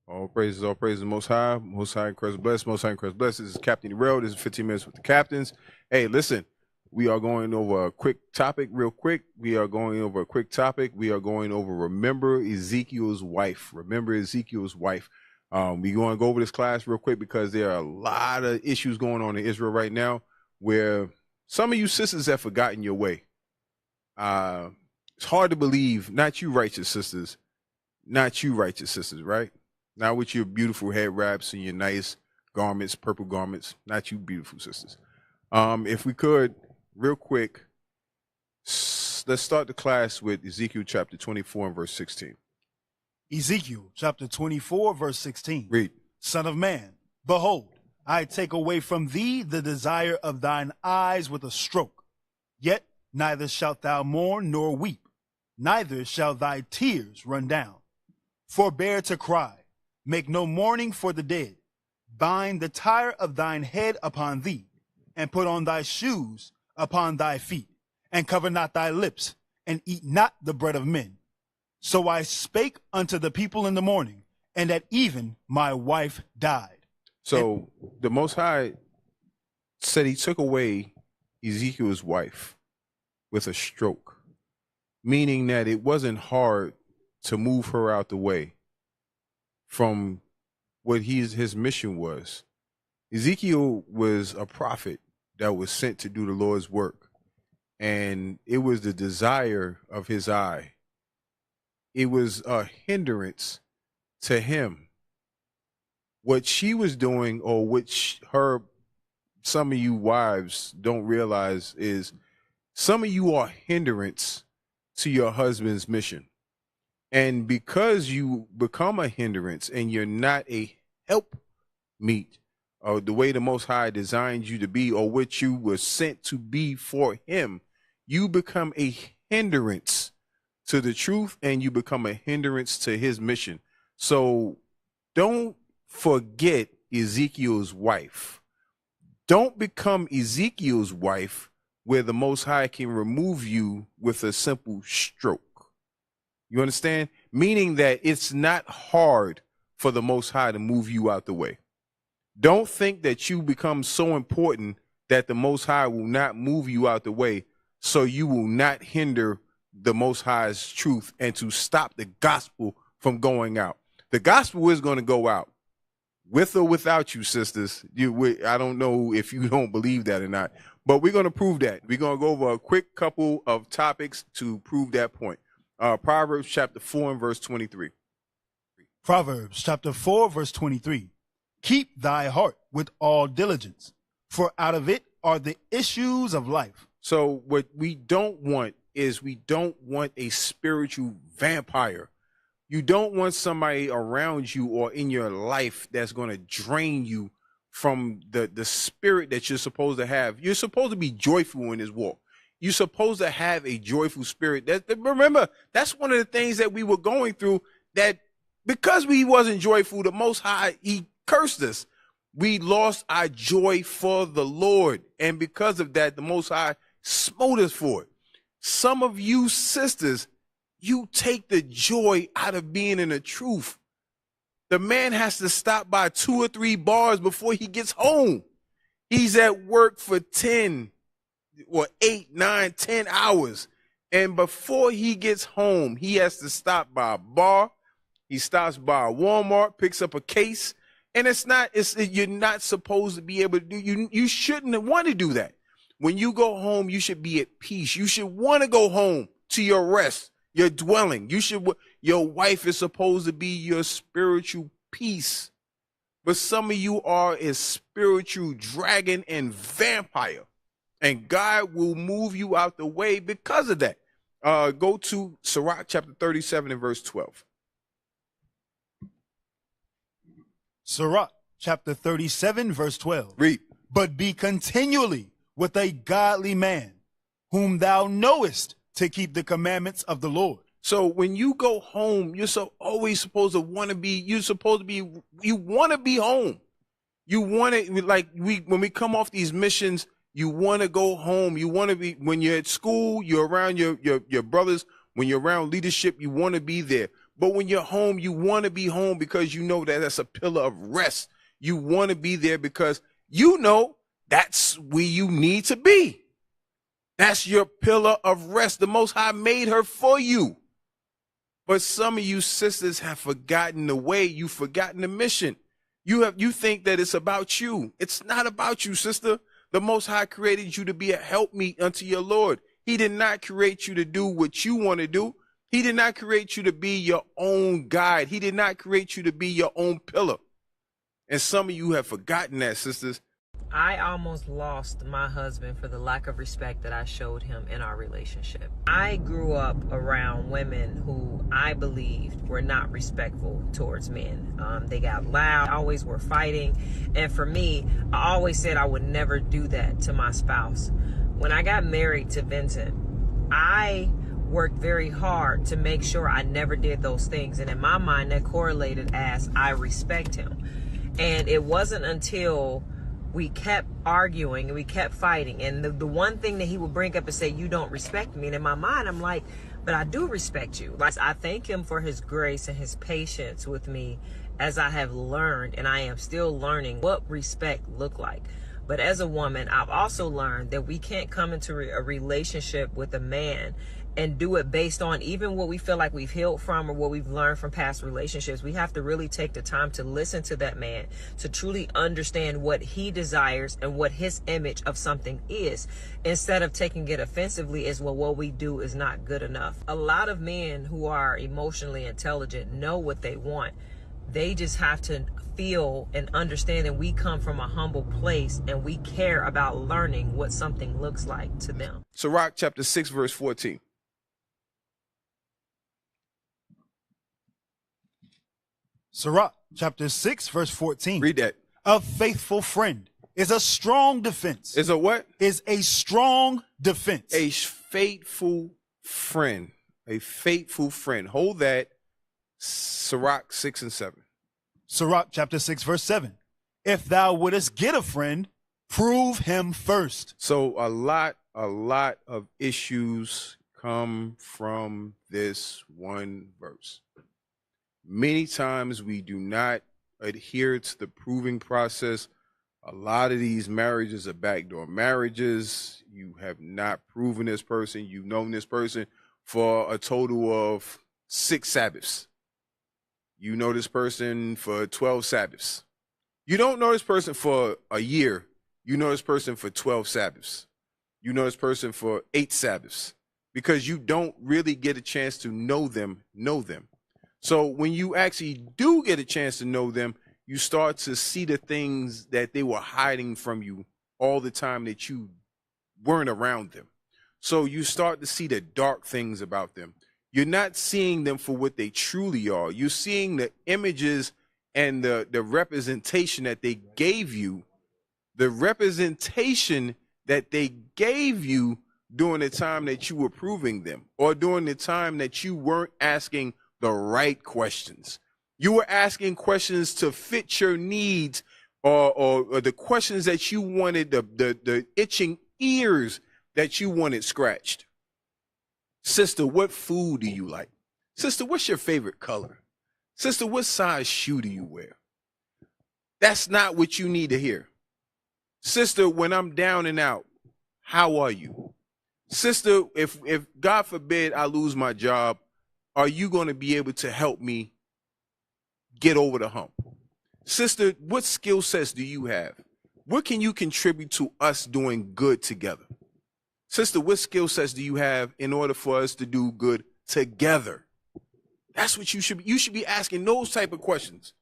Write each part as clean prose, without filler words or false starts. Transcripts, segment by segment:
All praises, Most High in Christ bless, Most High in Christ bless. This is Captain Rail. This is 15 minutes with the captains. Hey, listen, we are going over a quick topic real quick. We are going over remember Ezekiel's wife. Remember Ezekiel's wife. We're going to go over this class real quick because there are a lot of issues going on in Israel right now where some of you sisters have forgotten your way. It's hard to believe, not you righteous sisters, right? Not with your beautiful head wraps and your nice garments, purple garments, not you beautiful sisters. If we could, real quick, let's start the class with Ezekiel chapter 24 and verse 16. Ezekiel chapter 24, verse 16. Read. Son of man, behold, I take away from thee the desire of thine eyes with a stroke. Yet neither shalt thou mourn nor weep, neither shall thy tears run down. Forbear to cry, make no mourning for the dead. Bind the tire of thine head upon thee, and put on thy shoes upon thy feet, and cover not thy lips, and eat not the bread of men. So I spake unto the people in the morning, and at even my wife died. So the Most High said he took away Ezekiel's wife with a stroke, meaning that it wasn't hard to move her out the way from what his mission was. Ezekiel was a prophet that was sent to do the Lord's work, and it was the desire of his eye. It was a hindrance to him. What she was doing, or which some of you wives don't realize, is some of you are hindrance to your husband's mission. And because you become a hindrance and you're not a help meet, or the way the Most High designed you to be, or what you were sent to be for him, you become a hindrance to the truth, and you become a hindrance to his mission. So don't forget Ezekiel's wife. Don't become Ezekiel's wife where the Most High can remove you with a simple stroke. You understand? Meaning that it's not hard for the Most High to move you out the way. Don't think that you become so important that the Most High will not move you out the way, so you will not hinder the Most High's truth and to stop the gospel from going out. The gospel is going to go out, with or without you, sisters. I don't know if you don't believe that or not, but we're going to prove that. We're going to go over a quick couple of topics to prove that point. Proverbs chapter 4 and verse 23. Proverbs chapter 4, verse 23. Keep thy heart with all diligence, for out of it are the issues of life. So what we don't want is, we don't want a spiritual vampire. You don't want somebody around you or in your life that's going to drain you from the spirit that you're supposed to have. You're supposed to be joyful in this walk. You're supposed to have a joyful spirit. Remember, that's one of the things that we were going through, that because we wasn't joyful, the Most High, he cursed us. We lost our joy for the Lord. And because of that, the Most High smote us for it. Some of you sisters, you take the joy out of being in the truth. The man has to stop by 2 or 3 bars before he gets home. He's at work for 10 or 8, 9, 10 hours. And before he gets home, he has to stop by a bar. He stops by a Walmart, picks up a case. And you're not supposed to be able to do, you shouldn't want to do that. When you go home, you should be at peace. You should want to go home to your rest, your dwelling. Your wife is supposed to be your spiritual peace. But some of you are a spiritual dragon and vampire, and God will move you out the way because of that. Go to Sirach chapter 37 and verse 12. Sirach chapter 37, verse 12. Read. But be continually with a godly man, whom thou knowest to keep the commandments of the Lord. So when you go home, you're always supposed to want to be, you want to be home. You want to, like when we come off these missions, you want to go home. You want to be, when you're at school, you're around your brothers. When you're around leadership, you want to be there. But when you're home, you want to be home because you know that that's a pillar of rest. You want to be there because you know that's where you need to be. That's your pillar of rest. The Most High made her for you. But some of you sisters have forgotten the way. You've forgotten the mission. You think that it's about you. It's not about you, sister. The Most High created you to be a helpmeet unto your Lord. He did not create you to do what you want to do. He did not create you to be your own guide. He did not create you to be your own pillar. And some of you have forgotten that, sisters. I almost lost my husband for the lack of respect that I showed him in our relationship. I grew up around women who I believed were not respectful towards men. They got loud, always were fighting. And for me, I always said I would never do that to my spouse. When I got married to Vincent, I worked very hard to make sure I never did those things. And in my mind, that correlated as I respect him. And it wasn't until we kept arguing and we kept fighting. And the one thing that he would bring up and say, you don't respect me. And in my mind, I'm like, but I do respect you. Like, I thank him for his grace and his patience with me as I have learned, and I am still learning what respect look like. But as a woman, I've also learned that we can't come into a relationship with a man and do it based on even what we feel like we've healed from or what we've learned from past relationships. We have to really take the time to listen to that man, to truly understand what he desires and what his image of something is, instead of taking it offensively as, well, what we do is not good enough. A lot of men who are emotionally intelligent know what they want. They just have to feel and understand that we come from a humble place and we care about learning what something looks like to them. Sirach chapter 6, verse 14. Sirach chapter 6, verse 14. Read that. A faithful friend is a strong defense. Is a what? Is a strong defense. A faithful friend. A faithful friend. Hold that. Sirach 6 and 7. Sirach chapter 6, verse 7. If thou wouldest get a friend, prove him first. So a lot of issues come from this one verse. Many times we do not adhere to the proving process. A lot of these marriages are backdoor marriages. You have not proven this person. You've known this person for a total of 6 Sabbaths. You know this person for 12 Sabbaths. You don't know this person for a year. You know this person for 12 Sabbaths. You know this person for 8 Sabbaths, because you don't really get a chance to know them. So when you actually do get a chance to know them, you start to see the things that they were hiding from you all the time that you weren't around them. So you start to see the dark things about them. You're not seeing them for what they truly are. You're seeing the images and the representation that they gave you, the representation that they gave you during the time that you were proving them, or during the time that you weren't asking the right questions. You were asking questions to fit your needs, or the questions that you wanted, the itching ears that you wanted scratched. Sister, what food do you like? Sister, what's your favorite color? Sister, what size shoe do you wear? That's not what you need to hear. Sister, when I'm down and out, how are you? Sister, if God forbid I lose my job, are you going to be able to help me get over the hump? Sister, what skill sets do you have? What can you contribute to us doing good together? Sister, what skill sets do you have in order for us to do good together? That's what you should be asking those type of questions.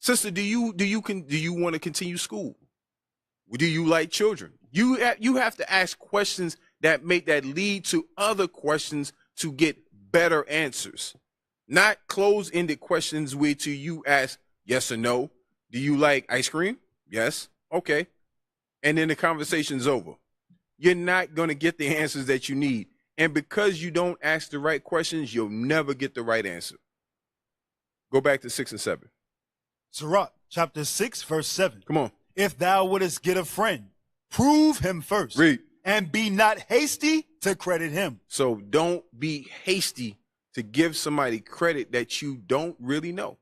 Sister, do you want to continue school? Do you like children? You have to ask questions that lead to other questions to get better answers. Not closed-ended questions where you ask yes or no. Do you like ice cream? Yes. Okay. And then the conversation's over. You're not going to get the answers that you need. And because you don't ask the right questions, you'll never get the right answer. Go back to 6 and 7. Sirach chapter 6, verse 7. Come on. If thou wouldest get a friend, prove him first. Read. And be not hasty to credit him. So don't be hasty to give somebody credit that you don't really know.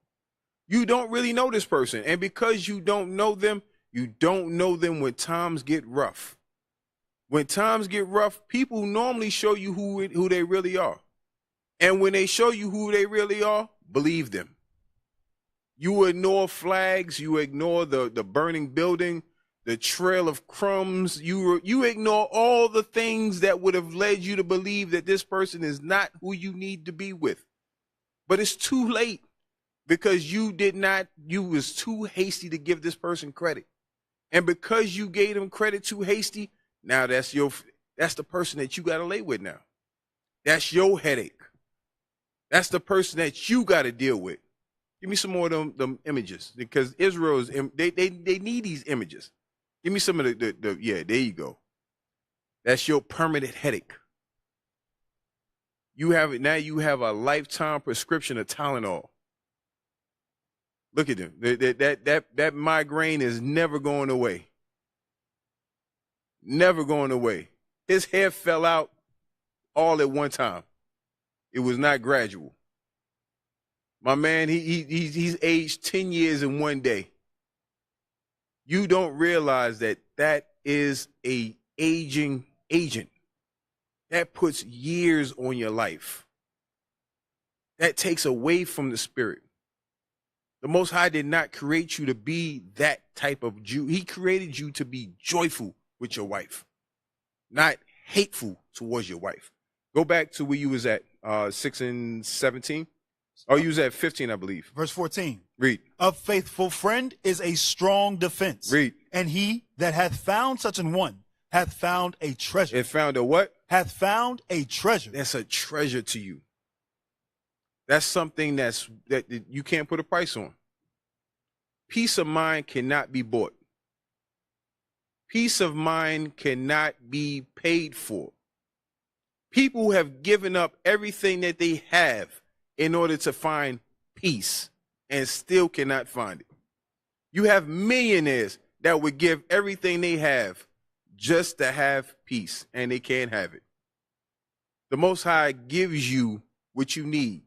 You don't really know this person. And because you don't know them when times get rough. When times get rough, people normally show you who they really are. And when they show you who they really are, believe them. You ignore flags, you ignore the burning building, the trail of crumbs. You ignore all the things that would have led you to believe that this person is not who you need to be with. But it's too late because you was too hasty to give this person credit. And because you gave them credit too hasty, now that's the person that you got to lay with now. That's your headache. That's the person that you got to deal with. Give me some more of them images because Israel's they need these images. Give me some of the yeah, there you go. That's your permanent headache. You have it now. You have a lifetime prescription of Tylenol. Look at them. That migraine is never going away. Never going away. His hair fell out all at one time. It was not gradual. My man, he's aged 10 years in one day. You don't realize that is a aging agent. That puts years on your life. That takes away from the spirit. The Most High did not create you to be that type of Jew. He created you to be joyful with your wife, not hateful towards your wife. Go back to where you was at, 6 and 17. Oh, you was at 15, I believe. Verse 14. Read. A faithful friend is a strong defense. Read. And he that hath found such an one hath found a treasure. It found a what? Hath found a treasure. That's a treasure to you. That's something that you can't put a price on. Peace of mind cannot be bought. Peace of mind cannot be paid for. People have given up everything that they have in order to find peace and still cannot find it. You have millionaires that would give everything they have just to have peace, and they can't have it. The Most High gives you what you need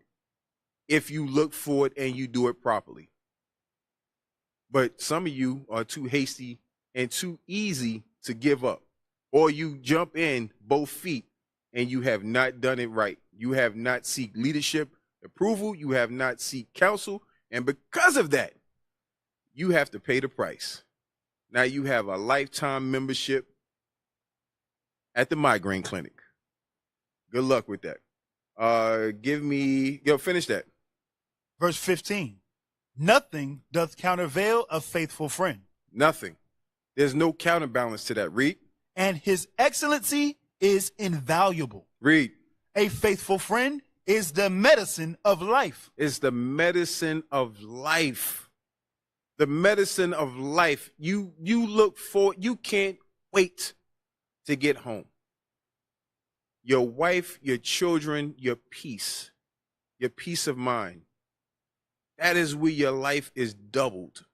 if you look for it and you do it properly. But some of you are too hasty and too easy to give up, or you jump in both feet and you have not done it right. You have not seek leadership approval. You have not seek counsel. And because of that, you have to pay the price. Now you have a lifetime membership at the migraine clinic. Good luck with that. Finish that. Verse 15. Nothing doth countervail a faithful friend. Nothing. There's no counterbalance to that. Read. And his excellency is invaluable. Read. A faithful friend is the medicine of life. It's the medicine of life. The medicine of life. You look for, you can't wait to get home. Your wife, your children, your peace of mind. That is where your life is doubled.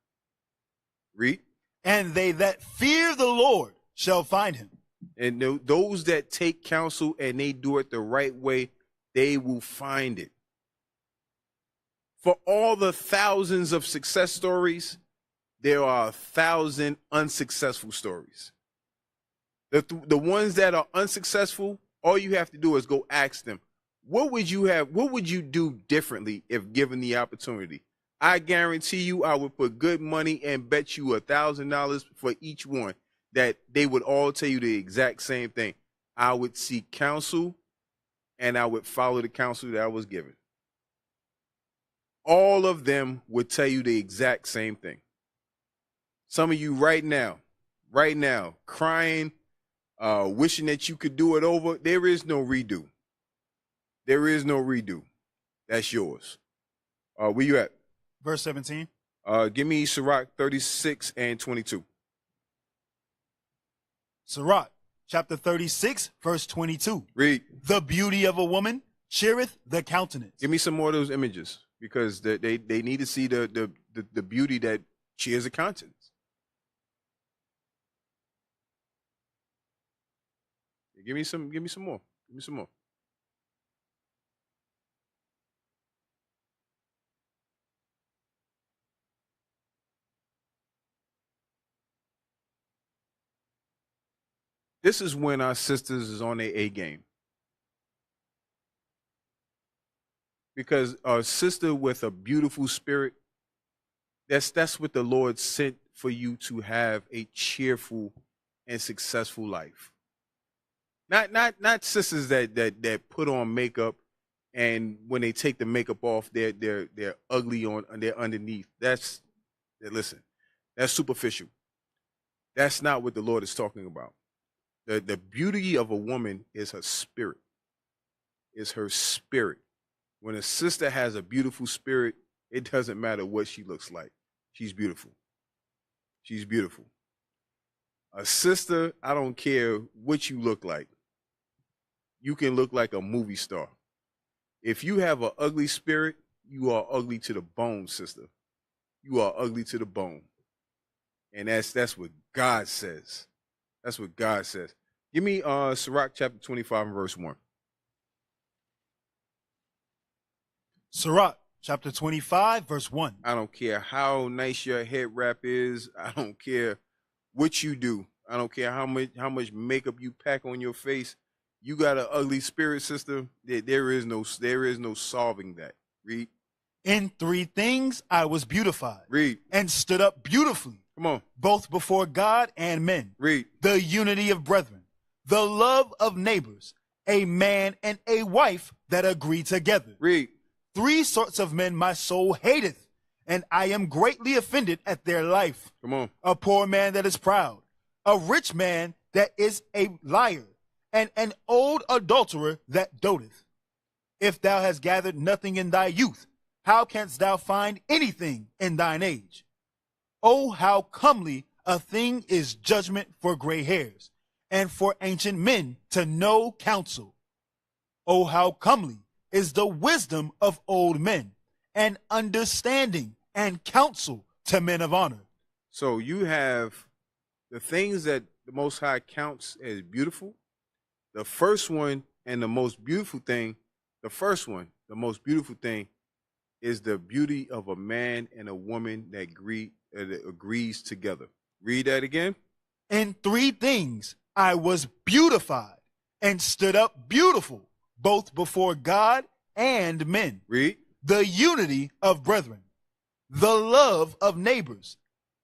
Read. And they that fear the Lord shall find him. And those that take counsel and they do it the right way, they will find it. For all the thousands of success stories, there are 1,000 unsuccessful stories. The ones that are unsuccessful, all you have to do is go ask them, what would you do differently if given the opportunity? I guarantee you I would put good money and bet you $1,000 for each one that they would all tell you the exact same thing. I would seek counsel and I would follow the counsel that I was given. All of them would tell you the exact same thing. Some of you right now, crying, wishing that you could do it over. There is no redo. There is no redo. That's yours. Where you at? Verse 17. Give me Sirach 36 and 22. Sirach, chapter 36, verse 22. Read. The beauty of a woman cheereth the countenance. Give me some more of those images because they need to see the beauty that cheers the countenance. Give me some more. Give me some more. This is when our sisters is on their A game. Because a sister with a beautiful spirit, that's what the Lord sent for you to have a cheerful and successful life. Not sisters that put on makeup, and when they take the makeup off, they're ugly on they're underneath. Listen, that's superficial. That's not what the Lord is talking about. The beauty of a woman is her spirit. Is her spirit. When a sister has a beautiful spirit, it doesn't matter what she looks like. She's beautiful. She's beautiful. A sister, I don't care what you look like. You can look like a movie star. If you have an ugly spirit, you are ugly to the bone, sister. You are ugly to the bone. And that's what God says. That's what God says. Give me Sirach chapter 25 and verse 1. Sirach chapter 25, verse 1. I don't care how nice your head wrap is. I don't care what you do. I don't care how much makeup you pack on your face. You got an ugly spirit, sister. There is no solving that. Read. In 3 things I was beautified. Read. And stood up beautifully. Come on. Both before God and men. Read. The unity of brethren. The love of neighbors. A man and a wife that agree together. Read. 3 sorts of men my soul hateth, and I am greatly offended at their life. Come on. A poor man that is proud, a rich man that is a liar, and an old adulterer that doteth. If thou hast gathered nothing in thy youth, how canst thou find anything in thine age? Oh, how comely a thing is judgment for gray hairs, and for ancient men to know counsel. Oh, how comely is the wisdom of old men, and understanding and counsel to men of honor. So you have the things that the Most High counts as beautiful. The first one and the most beautiful thing, the most beautiful thing is the beauty of a man and a woman that agrees together. Read that again. In 3 things I was beautified and stood up beautiful, both before God and men. Read. The unity of brethren, the love of neighbors,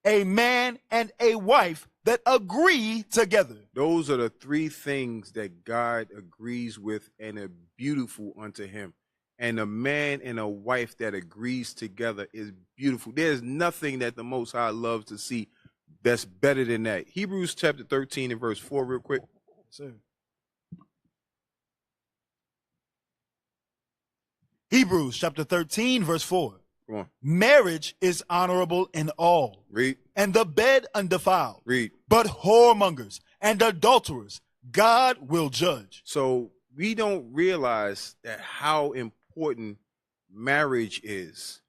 a man and a wife that agree together. Those are the 3 things that God agrees with and are beautiful unto him. And a man and a wife that agrees together is beautiful. There's nothing that the Most High loves to see that's better than that. Hebrews chapter 13 and verse 4 real quick. Sir. Hebrews chapter 13, verse 4. Come on. Marriage is honorable in all. Read. And the bed undefiled. Read. But whoremongers and adulterers God will judge. So we don't realize that how important marriage is.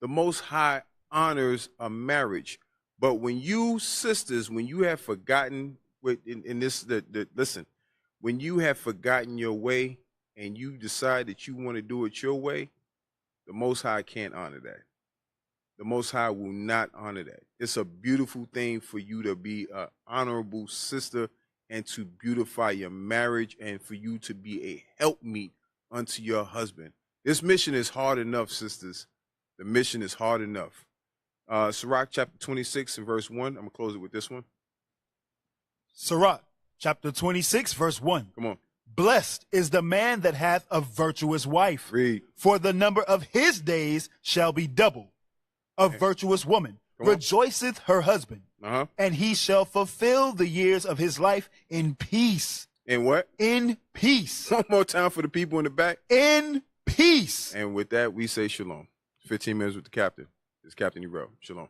The Most High honors a marriage. But when you sisters, when you have forgotten listen, when you have forgotten your way and you decide that you want to do it your way, the Most High can't honor that. The Most High will not honor that. It's a beautiful thing for you to be an honorable sister and to beautify your marriage and for you to be a helpmeet unto your husband. This mission is hard enough, sisters. The mission is hard enough. Sirach chapter 26 and verse 1. I'm going to close it with this one. Sirach chapter 26, verse 1. Come on. Blessed is the man that hath a virtuous wife. Read. For the number of his days shall be double. A virtuous woman rejoiceth her husband, and he shall fulfill the years of his life in peace. In what? In peace. One more time for the people in the back. In peace. And with that, we say shalom. 15 minutes with the captain. This is Captain Ero. Shalom.